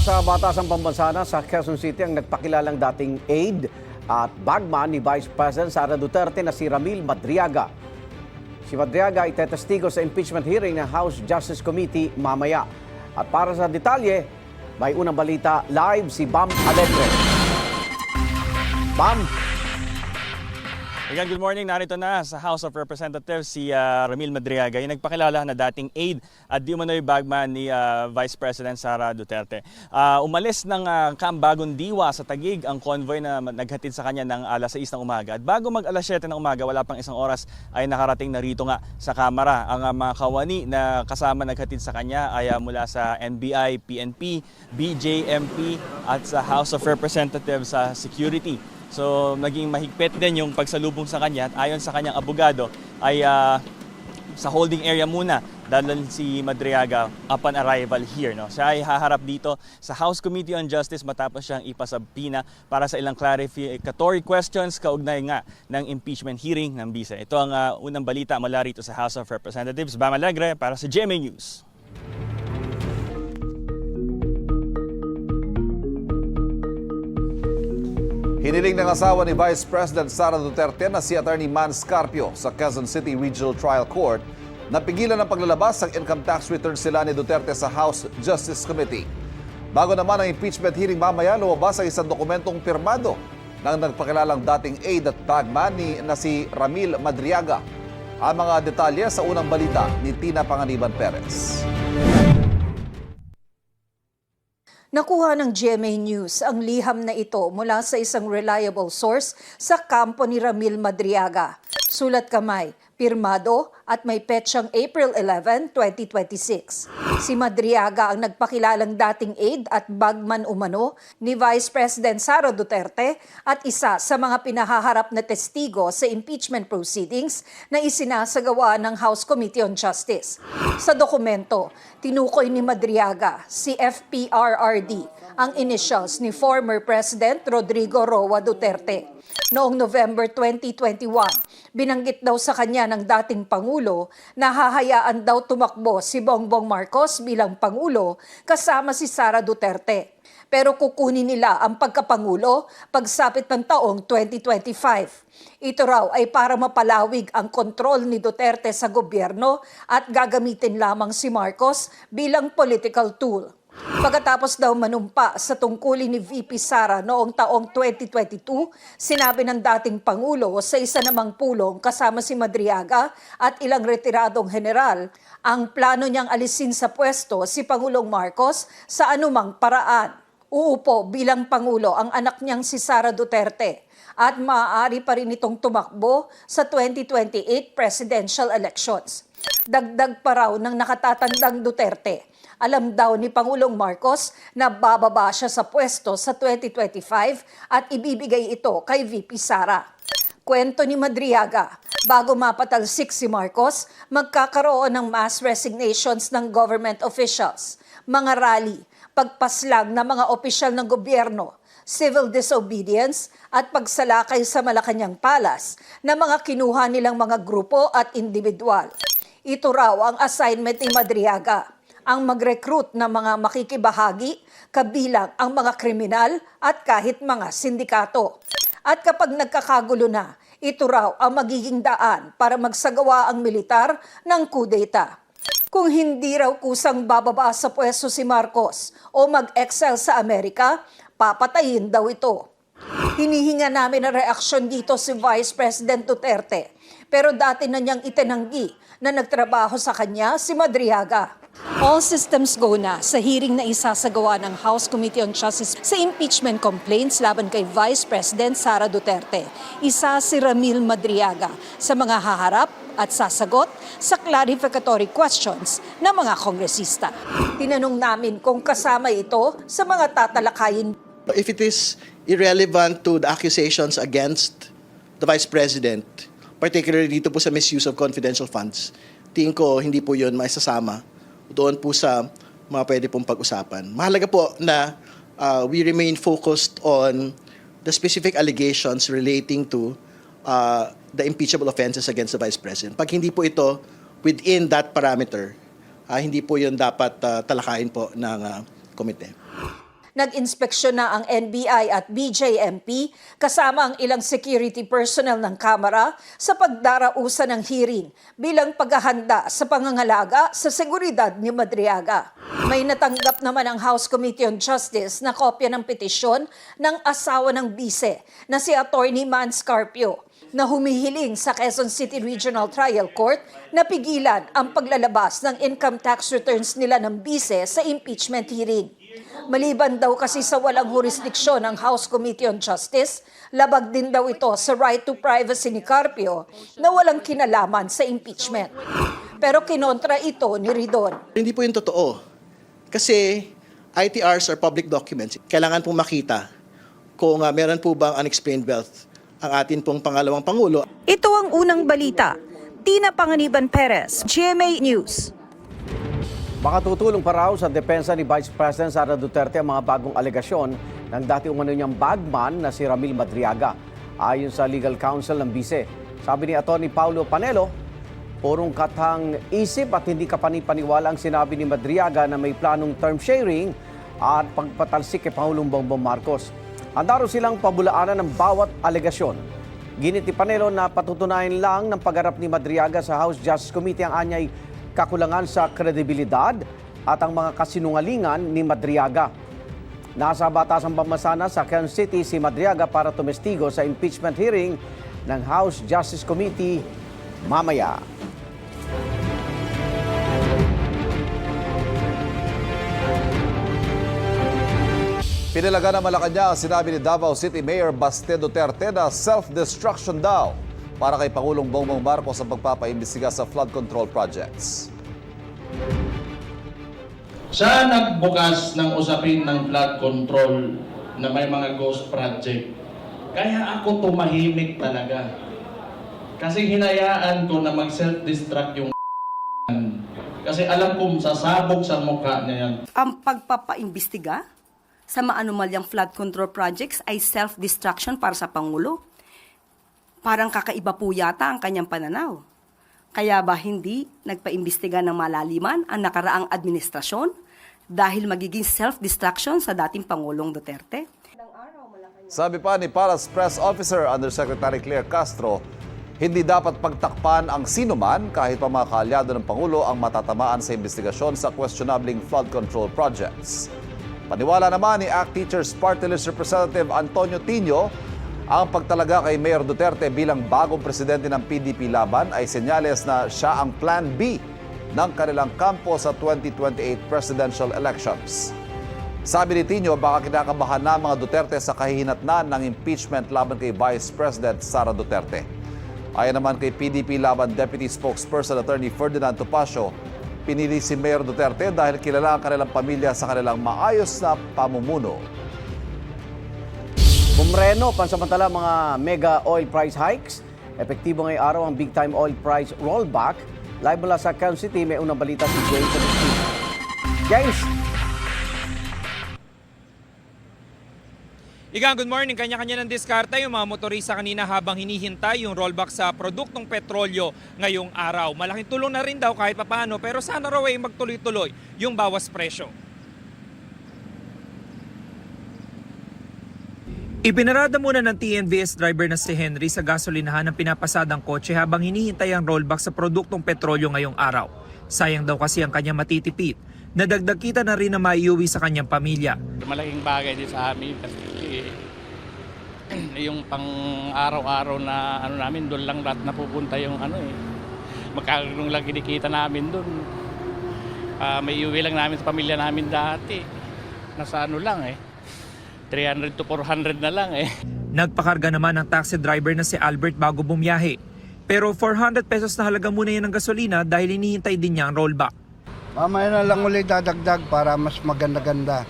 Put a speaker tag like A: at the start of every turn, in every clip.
A: Nasa Batasang Pambansana sa Quezon City ang nagpakilalang dating aide at bagman ni Vice President Sara Duterte na si Ramil Madriaga. Si Madriaga ay tetestigo sa impeachment hearing ng House Justice Committee mamaya. At para sa detalye, may unang balita live si Bam Alegre. Bam!
B: Again, good morning. Narito na sa House of Representatives si Ramil Madriaga, yung nagpakilala na dating aide at di umano'y bagman ni Vice President Sara Duterte. Umalis ng Camp Bagong Diwa sa Taguig ang convoy na naghatid sa kanya ng alas 6 ng umaga. At bago mag alas 7 ng umaga, wala pang isang oras, ay nakarating na rito nga sa Kamara. Ang mga kawani na kasama naghatid sa kanya ay mula sa NBI, PNP, BJMP at sa House of Representatives sa Security. So naging mahigpit din yung pagsalubong sa kanya at ayon sa kanyang abogado ay sa holding area muna dalhin si Madriaga upon arrival here. No? Siya ay haharap dito sa House Committee on Justice matapos siyang ipasabpina para sa ilang clarificatory questions kaugnay nga ng impeachment hearing ng Bisa. Ito ang unang balita mula rito sa House of Representatives. Bam Alegre para sa GMA News.
C: Hiniling ng asawa ni Vice President Sara Duterte na si Attorney Man Scarpio sa Quezon City Regional Trial Court na pigilan ang paglalabas ng income tax returns sila ni Duterte sa House Justice Committee. Bago naman ang impeachment hearing mamaya, lumabas ang isang dokumentong pirmado ng nagpakilalang dating aide at bagman na si Ramil Madriaga. Ang mga detalye sa unang balita ni Tina Panganiban Perez.
D: Nakuha ng GMA News ang liham na ito mula sa isang reliable source sa kampo ni Ramil Madriaga. Sulat kamay, pirmado at may petsang April 11, 2026. Si Madriaga ang nagpakilalang dating aide at bagman umano ni Vice President Sara Duterte at isa sa mga pinahaharap na testigo sa impeachment proceedings na isinasagawa ng House Committee on Justice. Sa dokumento, tinukoy ni Madriaga si FPRRD, ang initials ni former President Rodrigo Roa Duterte. Noong November 2021, binanggit daw sa kanya ng dating Pangulo na hahayaan daw tumakbo si Bongbong Marcos bilang Pangulo kasama si Sara Duterte. Pero kukunin nila ang pagkapangulo pagsapit ng taong 2025. Ito raw ay para mapalawig ang kontrol ni Duterte sa gobyerno at gagamitin lamang si Marcos bilang political tool. Pagkatapos daw manumpa sa tungkulin ni VP Sara noong taong 2022, sinabi ng dating Pangulo sa isa namang pulong kasama si Madriaga at ilang retiradong general, ang plano niyang alisin sa pwesto si Pangulong Marcos sa anumang paraan. Uupo bilang Pangulo ang anak niyang si Sara Duterte at maaari pa rin itong tumakbo sa 2028 presidential elections. Dagdag pa raw ng nakatatandang Duterte. Alam daw ni Pangulong Marcos na bababa siya sa pwesto sa 2025 at ibibigay ito kay VP Sara. Kwento ni Madriaga, bago mapatalsik si Marcos, magkakaroon ng mass resignations ng government officials, mga rally, pagpaslang ng mga opisyal ng gobyerno, civil disobedience at pagsalakay sa Malacanang Palace na mga kinuha nilang mga grupo at individual. Ito raw ang assignment ni Madriaga, ang mag-recruit ng mga makikibahagi, kabilang ang mga kriminal at kahit mga sindikato. At kapag nagkakagulo na, ito raw ang magiging daan para magsagawa ang militar ng kudeta. Kung hindi raw kusang bababa sa pwesto si Marcos o mag-excel sa Amerika, papatayin daw ito. Hinihinga namin ang reaksyon dito si Vice President Duterte, pero dati na niyang itinanggi na nagtrabaho sa kanya si Madriaga. All systems go na sa hearing na isasagawa ng House Committee on Justice sa impeachment complaints laban kay Vice President Sara Duterte. Isa si Ramil Madriaga sa mga haharap at sasagot sa clarificatory questions ng mga kongresista. Tinanong namin kung kasama ito sa mga tatalakayin.
E: If it is irrelevant to the accusations against the Vice President, particularly dito po sa misuse of confidential funds, tingin ko hindi po yun maisasama doon po sa mga pwede pong pag-usapan. Mahalaga po na we remain focused on the specific allegations relating to the impeachable offenses against the Vice President. Pag hindi po ito within that parameter, hindi po yun dapat talakayin po ng komite.
D: Nag-inspeksyon na ang NBI at BJMP kasama ang ilang security personnel ng Kamara sa pagdarausan ng hearing bilang paghahanda sa pangangalaga sa seguridad ni Madriaga. May natanggap naman ang House Committee on Justice na kopya ng petisyon ng asawa ng bise na si Attorney Man Scarpio na humihiling sa Quezon City Regional Trial Court na pigilan ang paglalabas ng income tax returns nila ng bise sa impeachment hearing. Maliban daw kasi sa walang jurisdiksyon ng House Committee on Justice, labag din daw ito sa right to privacy ni Carpio na walang kinalaman sa impeachment. Pero kinontra ito ni Ridon.
E: Hindi po yung totoo. Kasi ITRs are public documents. Kailangan pong makita kung meron po bang unexplained wealth ang atin pong pangalawang Pangulo.
D: Ito ang unang balita. Tina Panganiban Perez, GMA News.
A: Baka tutulong pa raw sa depensa ni Vice President Sara Duterte ang mga bagong alegasyon ng dati umano niyang bagman na si Ramil Madriaga. Ayon sa legal counsel ng bise, sabi ni Atty. Paulo Panelo, purong katang isip at hindi kapani-paniwala ang sinabi ni Madriaga na may planong term sharing at pagpatalsik kay Pangulong Bongbong Marcos. Handa raw silang pabulaanan ng bawat alegasyon. Ginit ni Panelo na patutunayan lang ng pagharap ni Madriaga sa House Justice Committee ang anyay kakulangan sa kredibilidad at ang mga kasinungalingan ni Madriaga. Nasa batasang pamasana sa Quezon City si Madriaga para tumestigo sa impeachment hearing ng House Justice Committee mamaya.
C: Pinilaga ng Malacanang ang sinabi ni Davao City Mayor Baste Duterte na self-destruction daw para kay Pangulong Bongbong Marcos sa pagpapaimbestiga sa flood control projects.
F: Siya nagbukas ng usapin ng flood control na may mga ghost project. Kaya ako tumahimik talaga. Kasi hinayaan ko na mag-self-destruct yung kasi alam kong sasabog sa mukha niya yan.
G: Ang pagpapaimbestiga sa maanumalyang flood control projects ay self-destruction para sa Pangulo. Parang kakaiba po yata ang kanyang pananaw. Kaya ba hindi nagpaimbestiga ng malaliman ang nakaraang administrasyon dahil magiging self-destruction sa dating Pangulong Duterte?
C: Sabi pa ni Palace Press Officer Undersecretary Claire Castro, hindi dapat pagtakpan ang sinuman kahit pa mga kaalyado ng Pangulo ang matatamaan sa investigasyon sa questionabling flood control projects. Paniwala naman ni ACT Teachers Party List Representative Antonio Tino, ang pagtalaga kay Mayor Duterte bilang bagong presidente ng PDP laban ay senyales na siya ang Plan B ng kanilang kampo sa 2028 presidential elections. Sabi ni Tino, baka kinakabahan na mga Duterte sa kahihinatnan ng impeachment laban kay Vice President Sara Duterte. Ayon naman kay PDP laban Deputy Spokesperson Attorney Ferdinand Topacio, pinili si Mayor Duterte dahil kilala ang kanilang pamilya sa kanilang maayos na pamumuno.
A: Bumreno, pansamantala mga mega oil price hikes. Epektibo ngayong araw ang big time oil price rollback. Live mula sa Quezon City, may unang balita si James. James!
H: Igang, good morning. Kanya-kanya ng diskarte yung mga motorista kanina habang hinihintay yung rollback sa produktong petrolyo ngayong araw. Malaking tulong na rin daw kahit papaano, pero sana raw ay magtuloy-tuloy yung bawas presyo. Ipinarada muna ng TNVS driver na si Henry sa gasolinahan ng pinapasadang kotse habang hinihintay ang rollback sa produktong petrolyo ngayong araw. Sayang daw kasi ang kanyang matitipid. Nadagdag kita na rin na maiuwi sa kanyang pamilya.
I: Malaking bagay din sa amin kasi yung pang araw-araw na namin doon lang lahat napupunta yung magkakaroon lang kinikita namin doon. May iuwi lang namin sa pamilya namin dati. Nasa 300 to 400 na lang
H: Nagpakarga naman ang taxi driver na si Albert bago bumiyahe. Pero 400 pesos na halaga muna yan ng gasolina dahil hinihintay din niya ang rollback.
J: Mamaya na lang ulit dadagdag para mas maganda-ganda.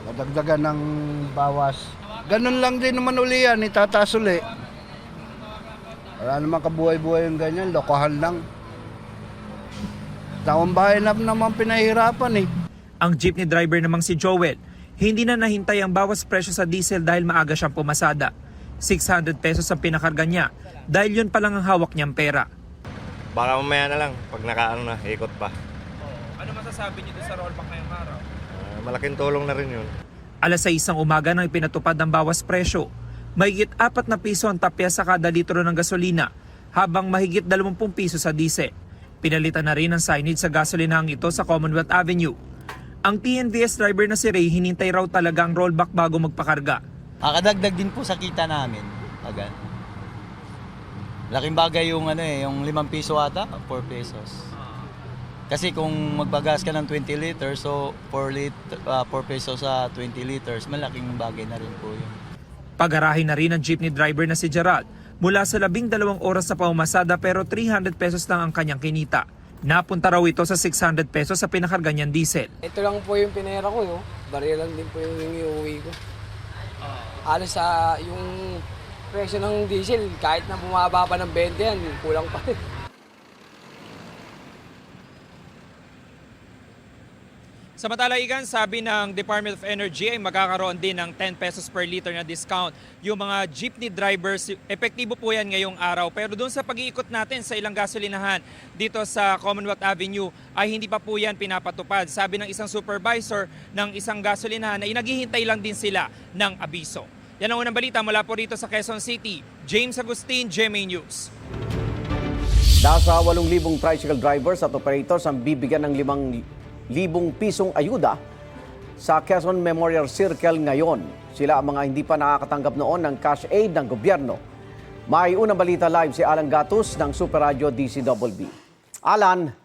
J: Dadagdagan ng bawas. Ganun lang din naman uli yan, itataas uli. Wala naman kabuhay-buhay yung ganyan, lokohan lang. Taong bahay na naman pinahirapan
H: Ang jeepney driver namang si Joel, hindi na nahintay ang bawas presyo sa diesel dahil maaga siyang pumasada. 600 pesos ang pinakarga niya dahil yun pa lang ang hawak niyang pera.
K: Baka mamaya na lang pag ikot pa.
H: Ano masasabi niyo sa rollback ngayong araw?
K: malaking tulong na rin yun.
H: Alas 6 ng umaga nang ipinatupad ng bawas presyo. Mahigit 4 na piso ang tapya sa kada litro ng gasolina, habang mahigit 20 piso sa diesel. Pinalitan na rin ang signage sa gasolinahang ito sa Commonwealth Avenue. Ang TNVS driver na si Ray hinintay raw talaga ang rollback bago magpakarga.
L: Kadagdag din po sa kita namin. Agad. Laking bagay yung yung 5 piso ata, 4 pesos. Kasi kung magbagas ka ng 20 liters, so 4 pesos sa 20 liters, malaking bagay na rin po yun.
H: Pagarahin na rin ang jeepney driver na si Gerald mula sa 12 oras sa pamamasada pero 300 pesos lang ang kanyang kinita. Napunta raw ito sa 600 pesos sa pinakarga niyang diesel.
M: Ito lang po yung pinera ko, no? Baril lang din po yung iuwi ko. Halos sa yung presyo ng diesel, kahit na bumaba pa ng 20 yan, kulang pa rin.
H: Samantala, Igan, sabi ng Department of Energy ay magkakaroon din ng 10 pesos per liter na discount. Yung mga jeepney drivers, epektibo po yan ngayong araw. Pero doon sa pag-iikot natin sa ilang gasolinahan dito sa Commonwealth Avenue ay hindi pa po yan pinapatupad. Sabi ng isang supervisor ng isang gasolinahan ay naghihintay lang din sila ng abiso. Yan ang unang balita mula po rito sa Quezon City. James Agustin, GMA News.
A: Nasa 8,000 tricycle drivers at operators ang bibigyan ng 5,000 pisong ayuda sa Quezon Memorial Circle ngayon. Sila ang mga hindi pa nakakatanggap noon ng cash aid ng gobyerno. May unang balita live si Alan Gatus ng Super Radio DCWB. Alan.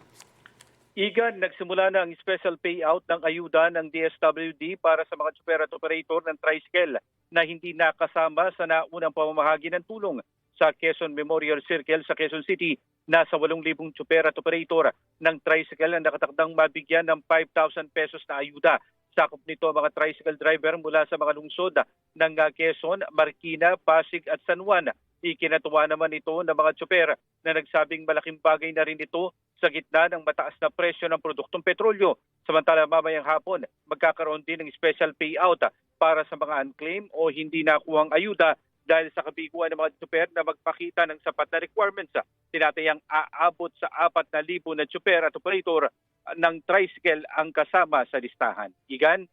N: Igan, nagsimula na ang special payout ng ayuda ng DSWD para sa mga tsuper at operator ng tricycle na hindi nakasama sa naunang pamamahagi ng tulong sa Quezon Memorial Circle sa Quezon City. Nasa 8,000 tsuper at operator ng tricycle ang nakatakdang mabigyan ng 5,000 pesos na ayuda. Sakop nito ang mga tricycle driver mula sa mga lungsod ng Quezon, Marikina, Pasig at San Juan. Ikinatuwa naman ito ng mga tsuper na nagsabing malaking bagay na rin ito sa gitna ng mataas na presyo ng produktong petrolyo. Samantala mamayang hapon, magkakaroon din ng special payout para sa mga unclaimed o hindi nakuhang ayuda dahil sa kabiguan ng mga tsuper na magpakita ng sapat na requirements. Tinatayang aabot sa 4,000 na tsuper at operator ng tricycle ang kasama sa listahan. Igan?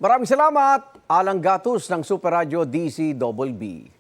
A: Maraming salamat, Alan Gatus ng Super Radio DCWB.